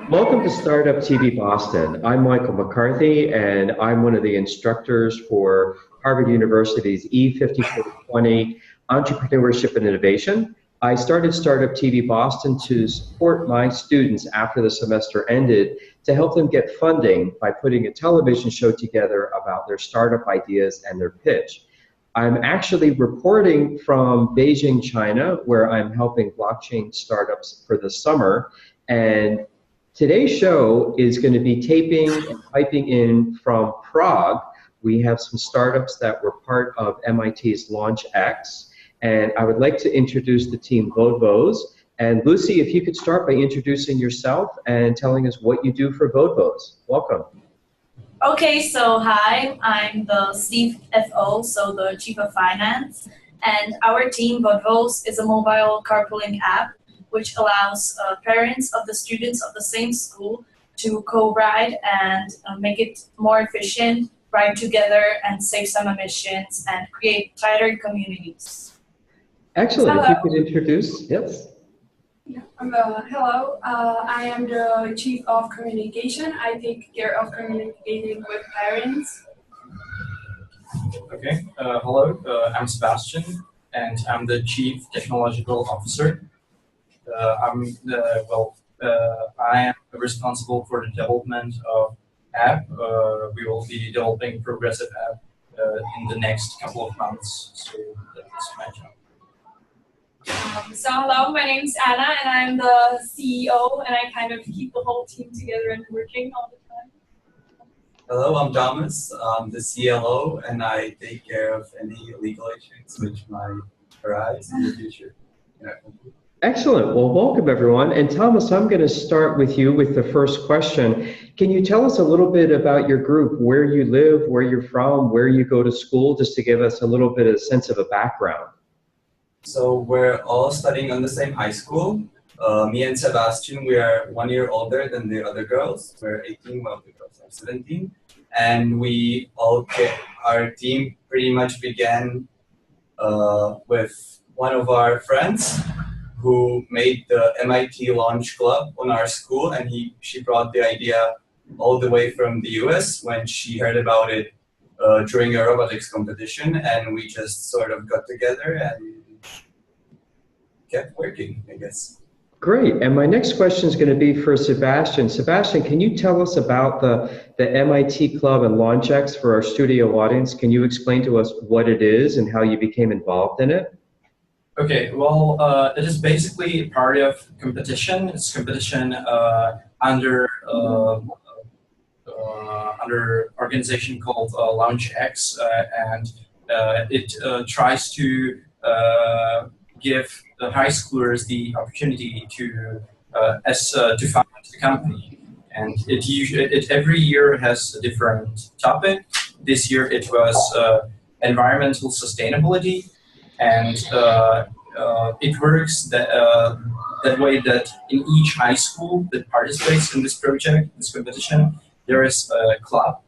Welcome to Startup TV Boston. I'm Michael McCarthy, and I'm one of the instructors for Harvard University's E5420 Entrepreneurship and Innovation. I started Startup TV Boston to support my students after the semester ended to help them get funding by putting a television show together about their startup ideas and their pitch. I'm actually reporting from Beijing, China, where I'm helping blockchain startups for the summer. And today's show is going to be taping and piping in from Prague. We have some startups that were part of MIT's LaunchX. And I would like to introduce the team VODVOZ. And Lucy, if you could start by introducing yourself and telling us what you do for VODVOZ. Welcome. Okay, so hi, I'm the CFO, so the Chief of Finance, and our team, VODVOZ, is a mobile carpooling app which allows parents of the students of the same school to co-ride and make it more efficient, ride together and save some emissions and create tighter communities. Excellent. Hello. If you could introduce, yes. Hello, I am the Chief of Communication. I take care of communicating with parents. Okay, hello, I'm Sebastian, and I'm the Chief Technological Officer. I am responsible for the development of app. We will be developing progressive app in the next couple of months, so that's my job. Hello, my name's Anna, and I'm the CEO, and I kind of keep the whole team together and working all the time. Hello, I'm Thomas. I'm the CLO, and I take care of any legal issues which might arise in the future. Excellent. Well, welcome everyone. And Thomas, I'm going to start with you with the first question. Can you tell us a little bit about your group, where you live, where you're from, where you go to school, just to give us a little bit of a sense of a background? So we're all studying on the same high school. Me and Sebastian, we are 1 year older than the other girls. We're 18, well, the girls are 17. And we all our team pretty much began with one of our friends who made the MIT Launch Club on our school, and she brought the idea all the way from the US when she heard about it during a robotics competition, and we just sort of got together and kept working, I guess. Great. And my next question is going to be for Sebastian. Sebastian, can you tell us about the MIT Club and LaunchX for our studio audience? Can you explain to us what it is and how you became involved in it? Okay, well, it is basically part of competition. It's competition under organization called LaunchX, and it tries to give the high schoolers the opportunity to found the company, and it every year has a different topic. This year it was environmental sustainability, and it works that way that in each high school that participates in this project, this competition, there is a club,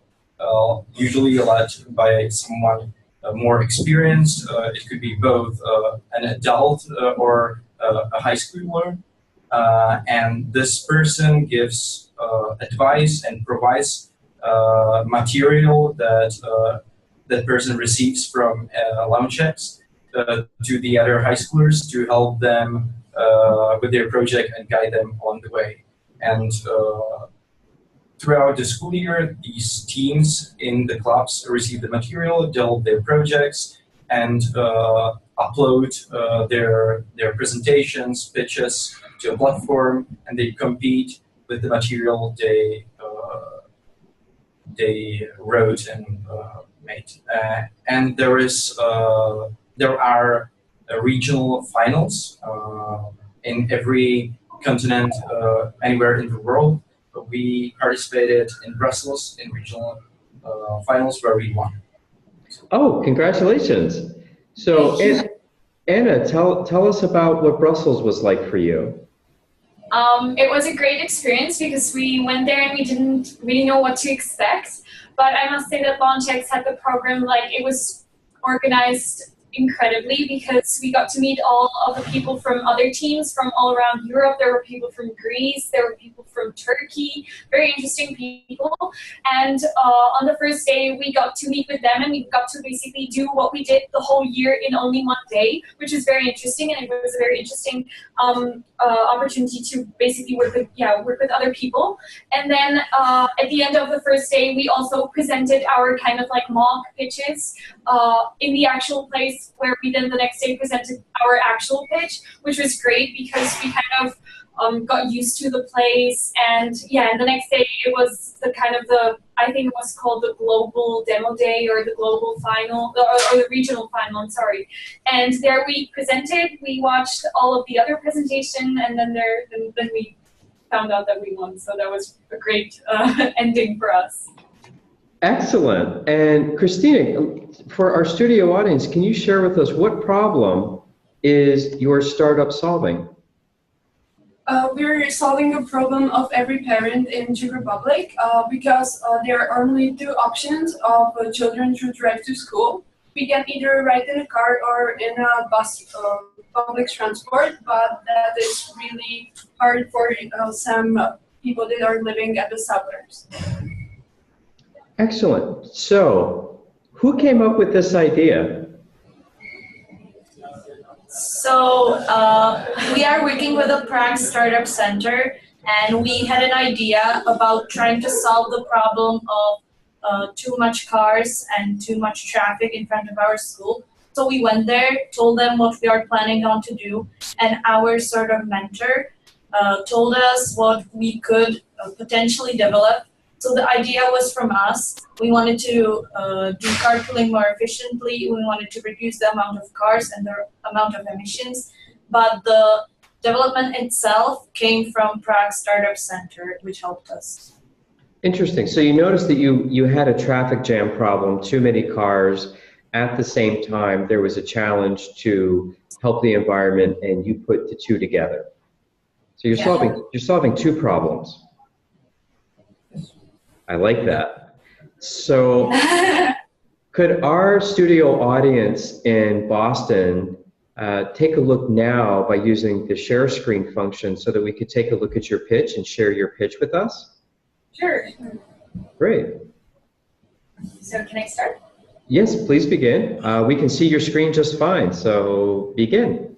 usually led by someone more experienced. It could be both an adult or a high schooler, and this person gives advice and provides material that that person receives from LaunchX to the other high schoolers to help them with their project and guide them on the way. And throughout the school year, these teams in the clubs receive the material, develop their projects, and upload their presentations, pitches to a platform, and they compete with the material they wrote and made. And there are regional finals in every continent, anywhere in the world. We participated in Brussels in regional finals where we won. Oh, congratulations. So Anna, tell us about what Brussels was like for you. It was a great experience because we went there and we didn't really know what to expect. But I must say that LaunchX had the program, like, it was organized incredibly because we got to meet all of the people from other teams from all around Europe. There were people from Greece, there were people from Turkey, very interesting people. And on the first day, we got to meet with them and we got to basically do what we did the whole year in only one day, which is very interesting. And it was a very interesting opportunity to basically work with other people. And then at the end of the first day, we also presented our kind of like mock pitches in the actual place where we then the next day presented our actual pitch, which was great because we kind of got used to the place. And yeah, and the next day it was the kind of I think it was called the global demo day or the global final or the regional final, I'm sorry. And there we presented, we watched all of the other presentation, and then then we found out that we won. So that was a great ending for us. Excellent. And Christina, for our studio audience, can you share with us what problem is your startup solving? We're solving a problem of every parent in Czech Republic because there are only two options of children to drive to school. We can either ride in a car or in a bus, public transport, but that is really hard for some people that are living at the suburbs. Excellent. So, who came up with this idea? So we are working with the Prague Startup Center, and we had an idea about trying to solve the problem of too much cars and too much traffic in front of our school. So we went there, told them what we are planning on to do, and our sort of mentor told us what we could potentially develop. So the idea was from us. We wanted to do carpooling more efficiently. We wanted to reduce the amount of cars and the amount of emissions. But the development itself came from Prague Startup Center, which helped us. Interesting. So you noticed that you had a traffic jam problem, too many cars. At the same time, there was a challenge to help the environment, and you put the two together. So you're solving two problems. I like that. So could our studio audience in Boston take a look now by using the share screen function so that we could take a look at your pitch and share your pitch with us? Sure. Great. So can I start? Yes, please begin. We can see your screen just fine, so begin.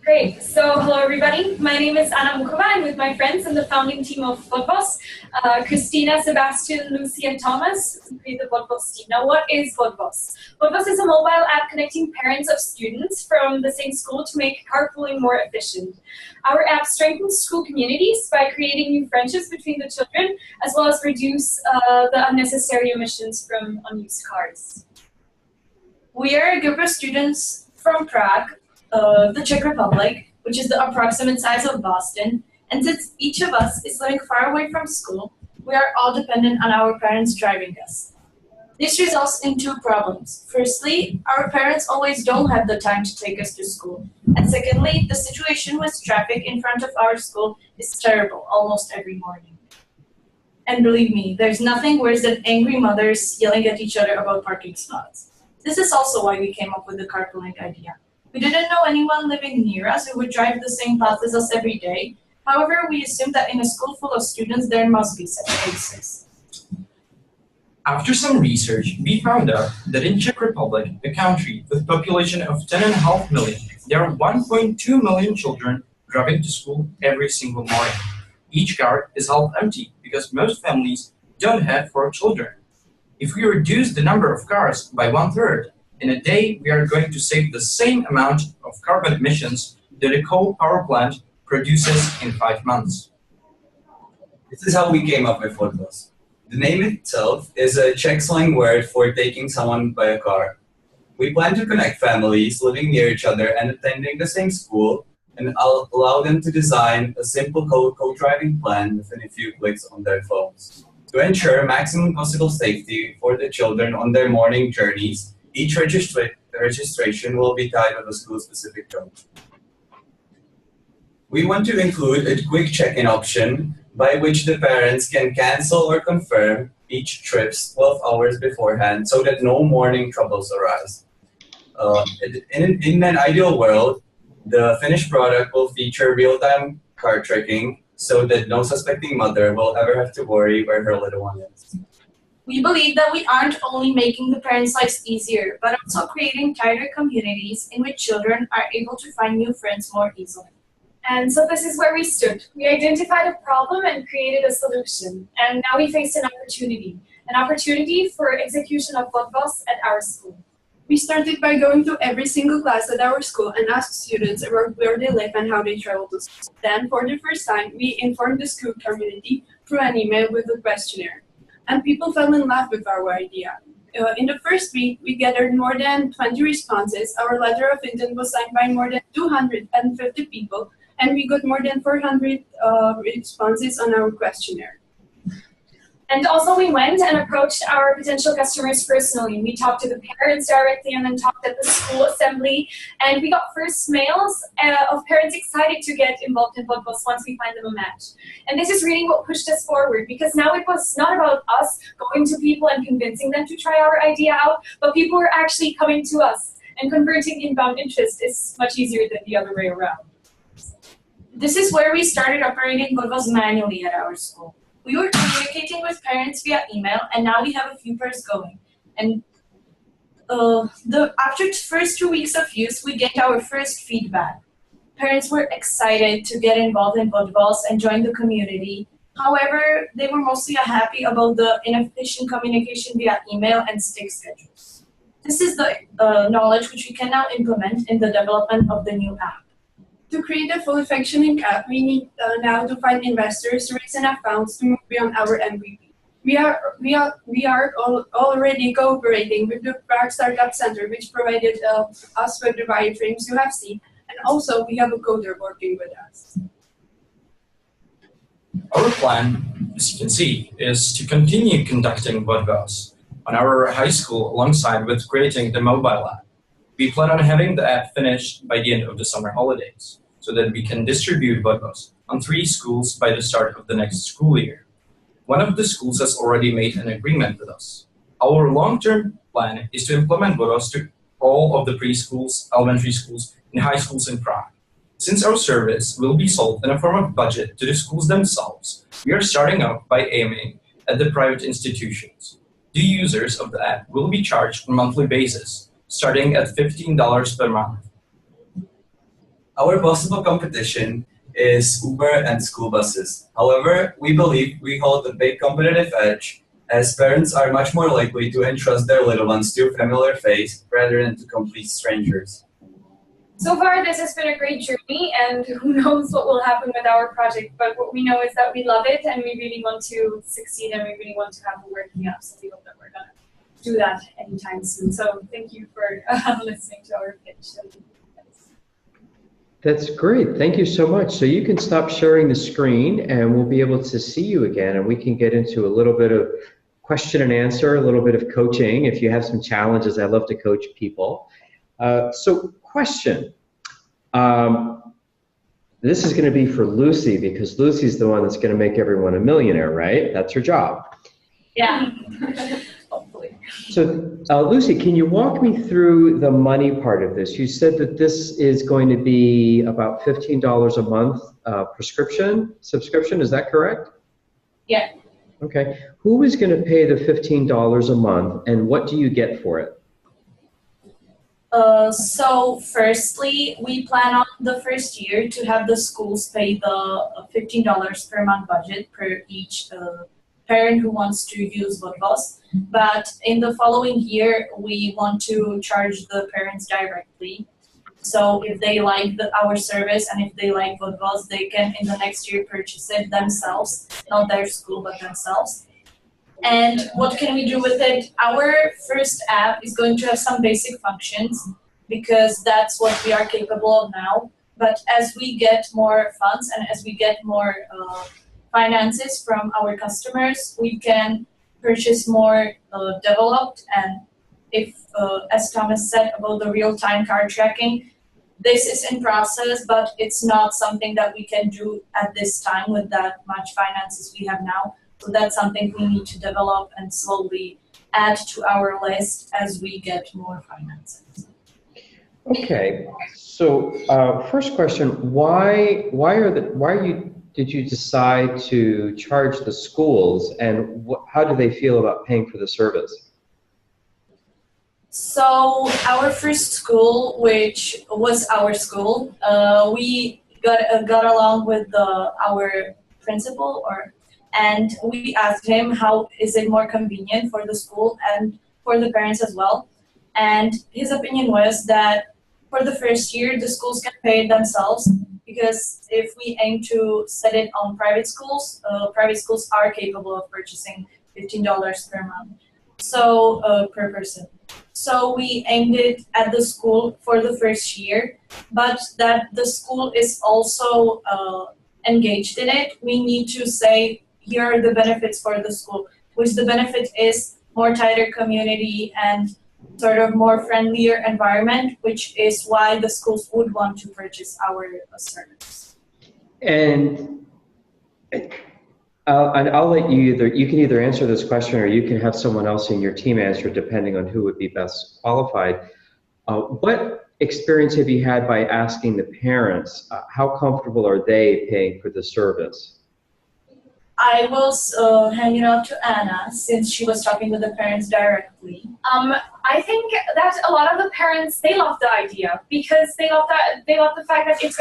Great. So hello, everybody. My name is Anna Mukova. I'm with my friends and the founding team of Footboss. Christina, Sebastian, Lucy, and Thomas create the Footboss team. Now, what is Footboss? Footboss is a mobile app connecting parents of students from the same school to make carpooling more efficient. Our app strengthens school communities by creating new friendships between the children, as well as reduce the unnecessary emissions from unused cars. We are a group of students from Prague, the Czech Republic, which is the approximate size of Boston, and since each of us is living far away from school, we are all dependent on our parents driving us. This results in two problems. Firstly, our parents always don't have the time to take us to school. And secondly, the situation with traffic in front of our school is terrible almost every morning. And believe me, there's nothing worse than angry mothers yelling at each other about parking spots. This is also why we came up with the carpooling idea. We didn't know anyone living near us who would drive the same path as us every day. However, we assumed that in a school full of students, there must be such cases. After some research, we found out that in Czech Republic, a country with a population of 10.5 million, there are 1.2 million children driving to school every single morning. Each car is half empty because most families don't have 4 children. If we reduce the number of cars by 1/3, in a day we are going to save the same amount of carbon emissions that a coal power plant produces in 5 months. This is how we came up with Footboss. The name itself is a Czech slang word for taking someone by a car. We plan to connect families living near each other and attending the same school, and allow them to design a simple co-driving plan within a few clicks on their phones. To ensure maximum possible safety for the children on their morning journeys, each registration will be tied with a school-specific code. We want to include a quick check-in option by which the parents can cancel or confirm each trips 12 hours beforehand so that no morning troubles arise. In an ideal world, the finished product will feature real-time card tracking so that no suspecting mother will ever have to worry where her little one is. We believe that we aren't only making the parents' lives easier, but also creating tighter communities in which children are able to find new friends more easily. And so this is where we stood. We identified a problem and created a solution. And now we faced an opportunity for execution of VODVOZ at our school. We started by going to every single class at our school and asked students about where they live and how they travel to school. Then, for the first time, we informed the school community through an email with a questionnaire. And people fell in love with our idea. In the first week, we gathered more than 20 responses. Our letter of intent was signed by more than 250 people, and we got more than 400 responses on our questionnaire. And also we went and approached our potential customers personally. We talked to the parents directly and then talked at the school assembly. And we got first mails of parents excited to get involved in VODVOZ once we find them a match. And this is really what pushed us forward, because now it was not about us going to people and convincing them to try our idea out, but people were actually coming to us. And converting inbound interest is much easier than the other way around. This is where we started operating VODVOZ manually at our school. We were communicating with parents via email, and now we have a few pairs going. And after the first 2 weeks of use, we gained our first feedback. Parents were excited to get involved in VODVOZ and join the community. However, they were mostly unhappy about the inefficient communication via email and stick schedules. This is the knowledge which we can now implement in the development of the new app. To create a fully functioning app, we need now to find investors to raise enough funds to move beyond our MVP. We are already cooperating with the Prague Startup Center, which provided us with the wireframes you have seen, and also we have a coder working with us. Our plan, as you can see, is to continue conducting VODVOZ on our high school alongside with creating the mobile app. We plan on having the app finished by the end of the summer holidays, so that we can distribute VODVOZ on 3 schools by the start of the next school year. One of the schools has already made an agreement with us. Our long-term plan is to implement VODVOZ to all of the preschools, elementary schools, and high schools in Prague. Since our service will be sold in a form of budget to the schools themselves, we are starting off by aiming at the private institutions. The users of the app will be charged on a monthly basis, starting at $15 per month. Our possible competition is Uber and school buses. However, we believe we hold a big competitive edge, as parents are much more likely to entrust their little ones to a familiar face rather than to complete strangers. So far, this has been a great journey, and who knows what will happen with our project, but what we know is that we love it, and we really want to succeed, and we really want to have a working app, so we hope that we're going to do that anytime soon. So thank you for listening to our pitch. That's great. Thank you so much. So you can stop sharing the screen and we'll be able to see you again, and we can get into a little bit of question and answer, a little bit of coaching. If you have some challenges, I love to coach people. So question. This is going to be for Lucy, because Lucy's the one that's going to make everyone a millionaire, right? That's her job. Yeah. Hopefully. So Lucy, can you walk me through the money part of this? You said that this is going to be about $15 a month subscription, is that correct? Yeah. Okay. Who is going to pay the $15 a month, and what do you get for it? So firstly, we plan on the first year to have the schools pay the $15 per month budget per each parent who wants to use VODVOZ. But in the following year, we want to charge the parents directly. So if they like our service and if they like VODVOZ, they can in the next year purchase it themselves, not their school, but themselves. And what can we do with it? Our first app is going to have some basic functions because that's what we are capable of now. But as we get more funds and as we get more finances from our customers, we can purchase more developed. And if, as Thomas said about the real-time card tracking, this is in process, but it's not something that we can do at this time with that much finances we have now. So that's something we need to develop and slowly add to our list as we get more finances. Okay, so first question: did you decide to charge the schools, and how do they feel about paying for the service? So our first school, which was our school, we got along with our principal, and we asked him how is it more convenient for the school and for the parents as well. And his opinion was that for the first year, the schools can pay it themselves, because if we aim to set it on private schools are capable of purchasing $15 per month, so per person. So we aimed it at the school for the first year, but that the school is also engaged in it. We need to say, here are the benefits for the school, which the benefit is more tighter community and sort of more friendlier environment, which is why the schools would want to purchase our service. And I'll let you can either answer this question or you can have someone else in your team answer, depending on who would be best qualified. What experience have you had by asking the parents? How comfortable are they paying for the service? I will hand it off to Anna, since she was talking with the parents directly. I think that a lot of the parents, they love the idea, because they love the fact that it's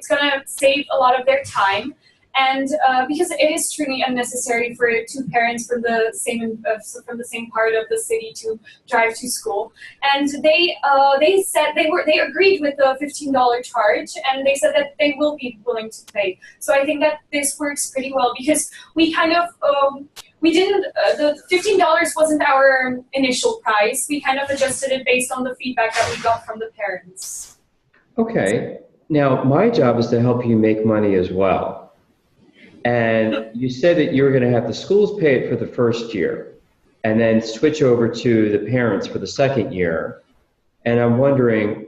gonna save a lot of their time. And because it is truly unnecessary for two parents from the same part of the city to drive to school, and they said they agreed with the $15 charge, and they said that they will be willing to pay. So I think that this works pretty well, because we kind of we didn't the $15 wasn't our initial price. We kind of adjusted it based on the feedback that we got from the parents. Okay. Now my job is to help you make money as well. And you said that you were going to have the schools pay it for the first year and then switch over to the parents for the second year. And I'm wondering,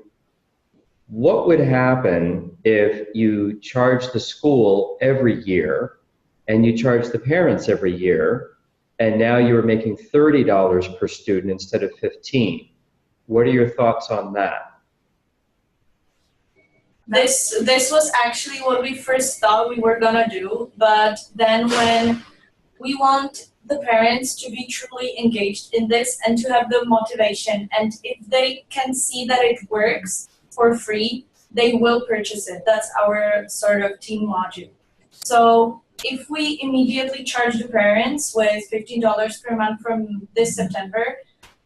what would happen if you charge the school every year and you charge the parents every year, and now you're making $30 per student instead of $15? What are your thoughts on that? This was actually what we first thought we were gonna do, but then when we want the parents to be truly engaged in this and to have the motivation, and if they can see that it works for free, they will purchase it. That's our sort of team module. So if we immediately charge the parents with $15 per month from this September,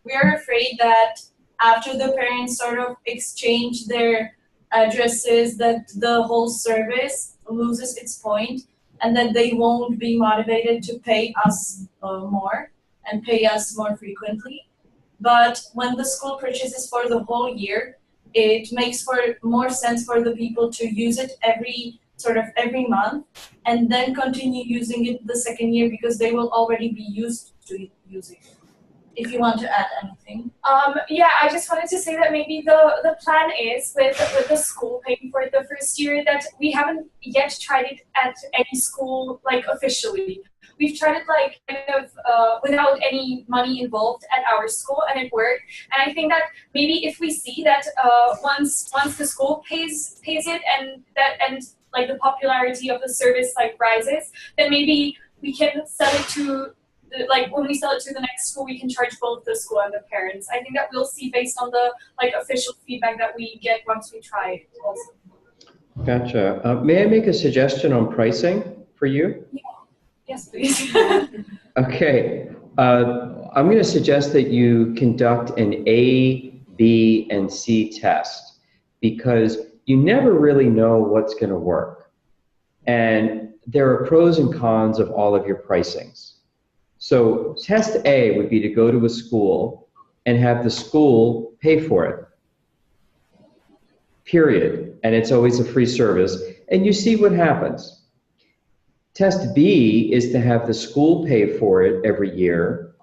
we are afraid that after the parents sort of exchange their addresses, that the whole service loses its point, and that they won't be motivated to pay us more and pay us more frequently. But when the school purchases for the whole year, it makes for more sense for the people to use it every month, and then continue using it the second year, because they will already be used to using it. If you want to add anything. Yeah, I just wanted to say that maybe the plan is with the school paying for it the first year, that we haven't yet tried it at any school, like, officially. We've tried it like kind of without any money involved at our school, and it worked. And I think that maybe if we see that once the school pays it, and like the popularity of the service like rises, then maybe we can sell it to, like, when we sell it to the next school, we can charge both the school and the parents. I think that we'll see based on the official feedback that we get once we try it also. Gotcha. May I make a suggestion on pricing for you? Yeah. Yes, please. Okay. I'm going to suggest that you conduct an A, B, and C test, because you never really know what's going to work. And there are pros and cons of all of your pricings. So test A would be to go to a school and have the school pay for it, period. And it's always a free service, and you see what happens. Test B is to have the school pay for it every year.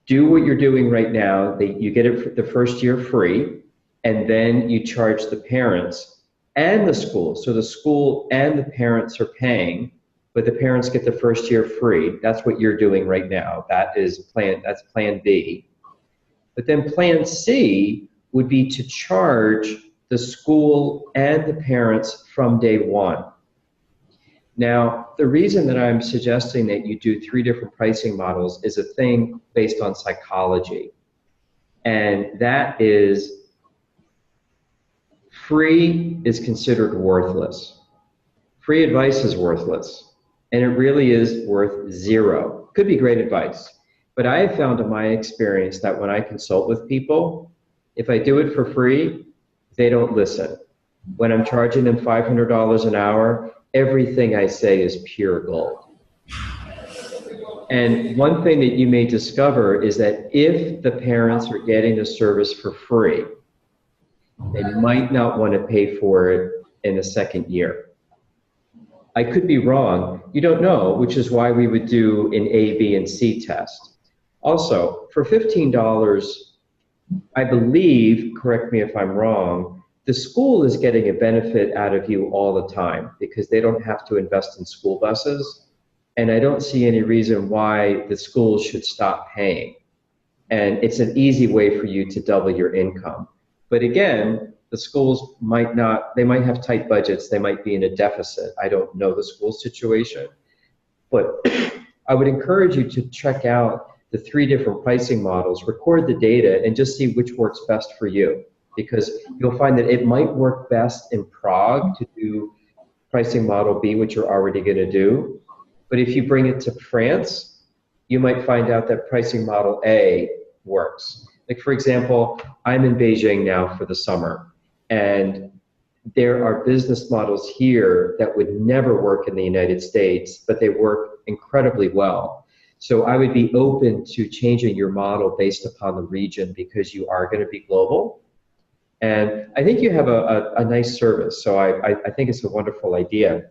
Do what you're doing right now. You get it for the first year free, and then you charge the parents and the school. So the school and the parents are paying, but the parents get the first year free. That's what you're doing right now. That's plan B. But then plan C would be to charge the school and the parents from day one. Now, the reason that I'm suggesting that you do 3 different pricing models is a thing based on psychology. And that is, free is considered worthless. Free advice is worthless. And it really is worth 0. Could be great advice. But I have found in my experience that when I consult with people, if I do it for free, they don't listen. When I'm charging them $500 an hour, everything I say is pure gold. And one thing that you may discover is that if the parents are getting the service for free, they might not want to pay for it in the second year. I could be wrong. You don't know, which is why we would do an A, B, and C test. Also, for $15, I believe, correct me if I'm wrong, the school is getting a benefit out of you all the time because they don't have to invest in school buses. And I don't see any reason why the schools should stop paying. And it's an easy way for you to double your income. But again, the schools might not, they might have tight budgets, they might be in a deficit. I don't know the school situation. But I would encourage you to check out the 3 different pricing models, record the data, and just see which works best for you. Because you'll find that it might work best in Prague to do pricing model B, which you're already going to do. But if you bring it to France, you might find out that pricing model A works. Like, for example, I'm in Beijing now for the summer, and there are business models here that would never work in the United States, but they work incredibly well. So I would be open to changing your model based upon the region because you are going to be global. And I think you have a nice service, so I think it's a wonderful idea.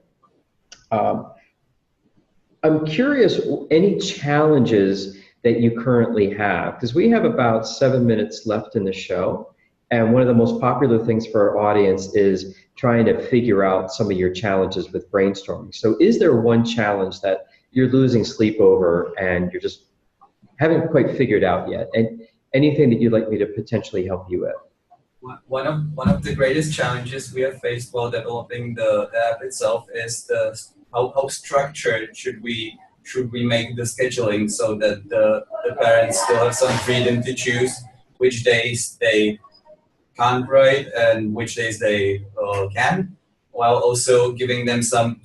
I'm curious, any challenges that you currently have? Because we have about 7 minutes left in the show, and one of the most popular things for our audience is trying to figure out some of your challenges with brainstorming. So is there one challenge that you're losing sleep over and you're just haven't quite figured out yet? And anything that you'd like me to potentially help you with? One of the greatest challenges we have faced while developing the app itself is how structured should we make the scheduling so that the parents still have some freedom to choose which days they can't write and which days they can, while also giving them some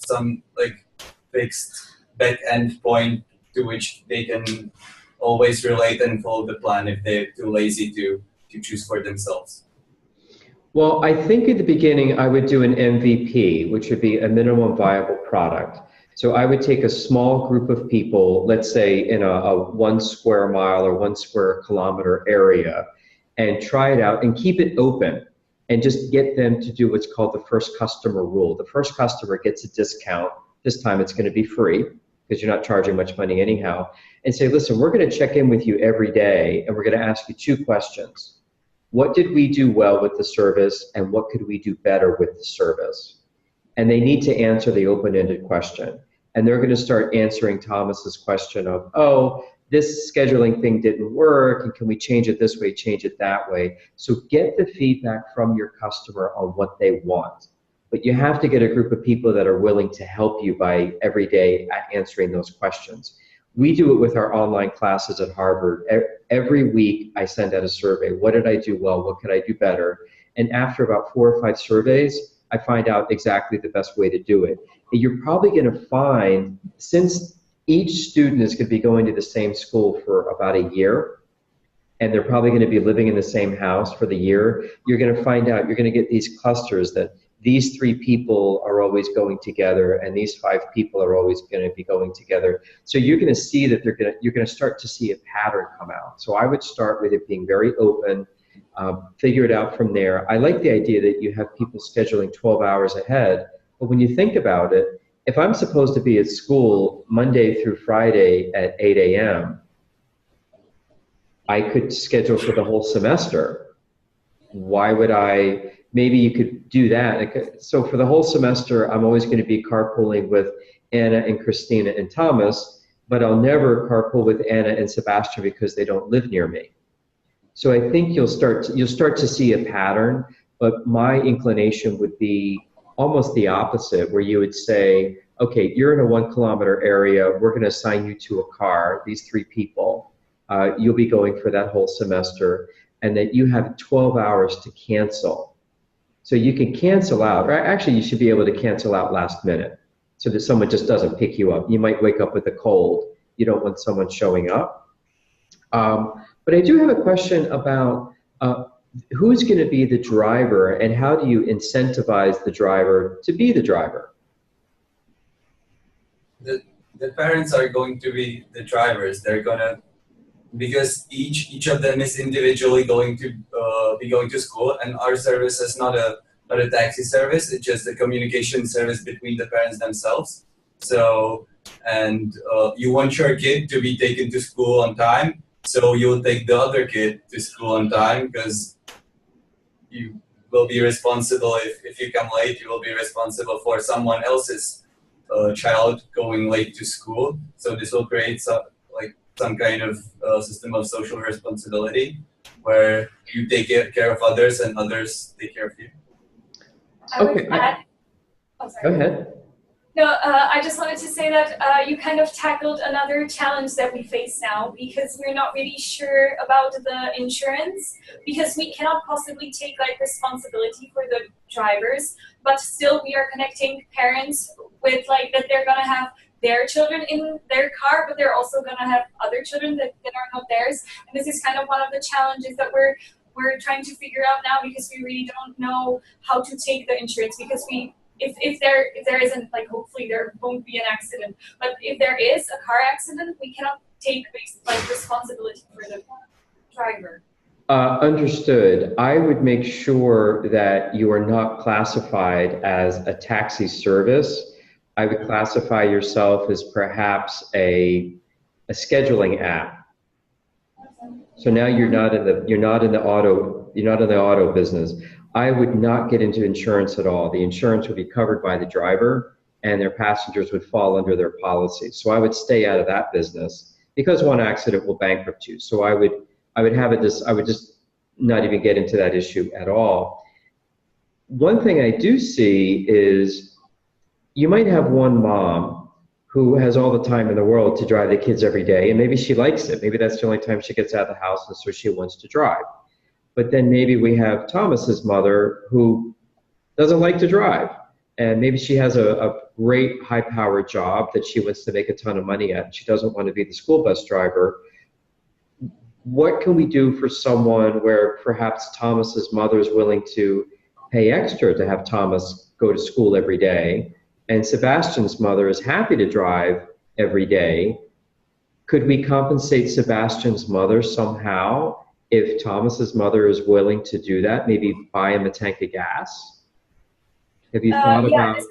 like fixed back end point to which they can always relate and follow the plan if they're too lazy to choose for themselves. Well, I think at the beginning I would do an MVP, which would be a minimum viable product. So I would take a small group of people, let's say in a 1 square mile or 1 square kilometer area, and try it out and keep it open and just get them to do what's called the first customer rule. The first customer gets a discount. This time it's going to be free because you're not charging much money anyhow. And say, listen, we're going to check in with you every day and we're going to ask you 2 questions. What did we do well with the service, and what could we do better with the service? And they need to answer the open-ended question. And they're going to start answering Thomas's question of, oh, this scheduling thing didn't work, and can we change it this way, change it that way? So get the feedback from your customer on what they want. But you have to get a group of people that are willing to help you by every day answering those questions. We do it with our online classes at Harvard. Every week I send out a survey. What did I do well? What could I do better? And after about 4 or 5 surveys, I find out exactly the best way to do it. And you're probably going to find, since each student is going to be going to the same school for about a year, and they're probably going to be living in the same house for the year, you're going to find out, you're going to get these clusters that these 3 people are always going together and these 5 people are always going to be going together. So you're going to see that you're going to start to see a pattern come out. So I would start with it being very open, figure it out from there. I like the idea that you have people scheduling 12 hours ahead, but when you think about it, if I'm supposed to be at school Monday through Friday at 8 a.m., I could schedule for the whole semester. Why would I? Maybe you could do that. So for the whole semester, I'm always going to be carpooling with Anna and Christina and Thomas, but I'll never carpool with Anna and Sebastian because they don't live near me. So I think you'll start to see a pattern, but my inclination would be almost the opposite, where you would say, okay, you're in a 1 kilometer area, we're going to assign you to a car, these 3 people, you'll be going for that whole semester, and that you have 12 hours to cancel. So you can cancel out, or actually you should be able to cancel out last minute, so that someone just doesn't pick you up. You might wake up with a cold, you don't want someone showing up. But I do have a question about who's going to be the driver, and how do you incentivize the driver to be the driver? The parents are going to be the drivers. They're gonna, because each of them is individually going to be going to school, and our service is not a taxi service. It's just a communication service between the parents themselves. So, and you want your kid to be taken to school on time, so you'll take the other kid to school on time, because you will be responsible if you come late. You will be responsible for someone else's child going late to school. So this will create some kind of system of social responsibility, where you take care of others and others take care of you. Okay. Go ahead. No, I just wanted to say that you kind of tackled another challenge that we face now, because we're not really sure about the insurance, because we cannot possibly take responsibility for the drivers, but still we are connecting parents with that they're gonna have their children in their car, but they're also gonna have other children that are not theirs. And this is kind of one of the challenges that we're trying to figure out now, because we really don't know how to take the insurance, because if there isn't, hopefully there won't be an accident, but if there is a car accident, we cannot take responsibility for the driver. Understood. I would make sure that you are not classified as a taxi service. I would classify yourself as perhaps a scheduling app. So now you're not in the auto business. I would not get into insurance at all. The insurance would be covered by the driver, and their passengers would fall under their policy. So I would stay out of that business, because one accident will bankrupt you. So I would just not even get into that issue at all. One thing I do see is you might have one mom who has all the time in the world to drive the kids every day, and maybe she likes it. Maybe that's the only time she gets out of the house, and so she wants to drive. But then maybe we have Thomas's mother who doesn't like to drive, and maybe she has a great high-powered job that she wants to make a ton of money at. She doesn't want to be the school bus driver. What can we do for someone where perhaps Thomas's mother is willing to pay extra to have Thomas go to school every day, and Sebastian's mother is happy to drive every day? Could we compensate Sebastian's mother somehow if Thomas's mother is willing to do that? Maybe buy him a tank of gas? Have you thought about?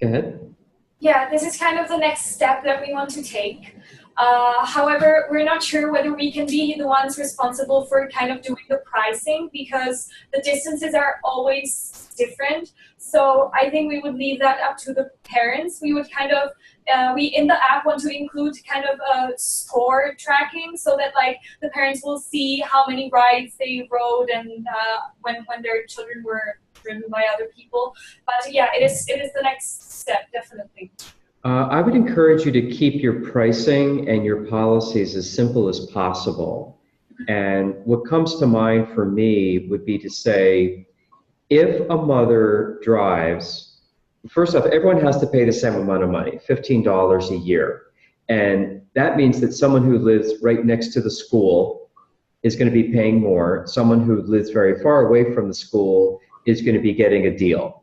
Go ahead. Yeah, this is kind of the next step that we want to take. However, we're not sure whether we can be the ones responsible for kind of doing the pricing, because the distances are always different. So I think we would leave that up to the parents. We would kind of, we in the app want to include kind of a score tracking, so that the parents will see how many rides they rode, and when their children were driven by other people. But yeah, it is the next step, definitely. I would encourage you to keep your pricing and your policies as simple as possible. And what comes to mind for me would be to say, if a mother drives, first off, everyone has to pay the same amount of money, $15 a year. And that means that someone who lives right next to the school is going to be paying more. Someone who lives very far away from the school is going to be getting a deal.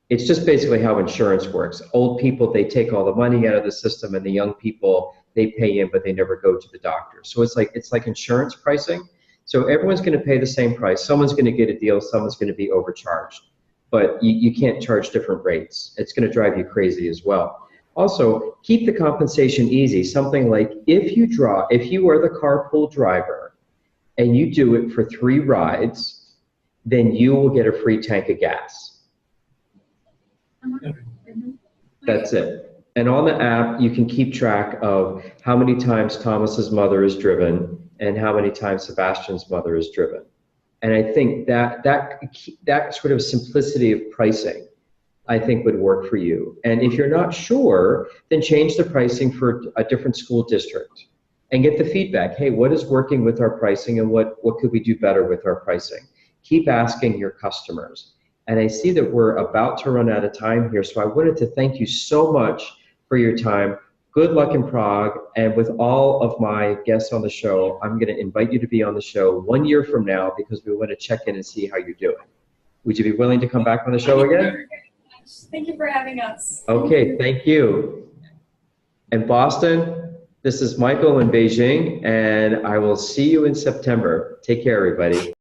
It's just basically how insurance works. Old people, they take all the money out of the system, and the young people, they pay in, but they never go to the doctor. So it's like insurance pricing. So everyone's going to pay the same price. Someone's going to get a deal. Someone's going to be overcharged. But you can't charge different rates. It's going to drive you crazy as well. Also, keep the compensation easy. Something like if you are the carpool driver and you do it for 3 rides, then you will get a free tank of gas. That's it. And on the app, you can keep track of how many times Thomas's mother is driven, and how many times Sebastian's mother is driven. And I think that sort of simplicity of pricing, I think, would work for you. And if you're not sure, then change the pricing for a different school district and get the feedback. Hey, what is working with our pricing, and what could we do better with our pricing? Keep asking your customers. And I see that we're about to run out of time here, so I wanted to thank you so much for your time. Good luck in Prague, and with all of my guests on the show, I'm going to invite you to be on the show 1 year from now, because we want to check in and see how you're doing. Would you be willing to come back on the show again? Thank you for having us. Okay, thank you. And Boston, this is Michael in Beijing, and I will see you in September. Take care, everybody.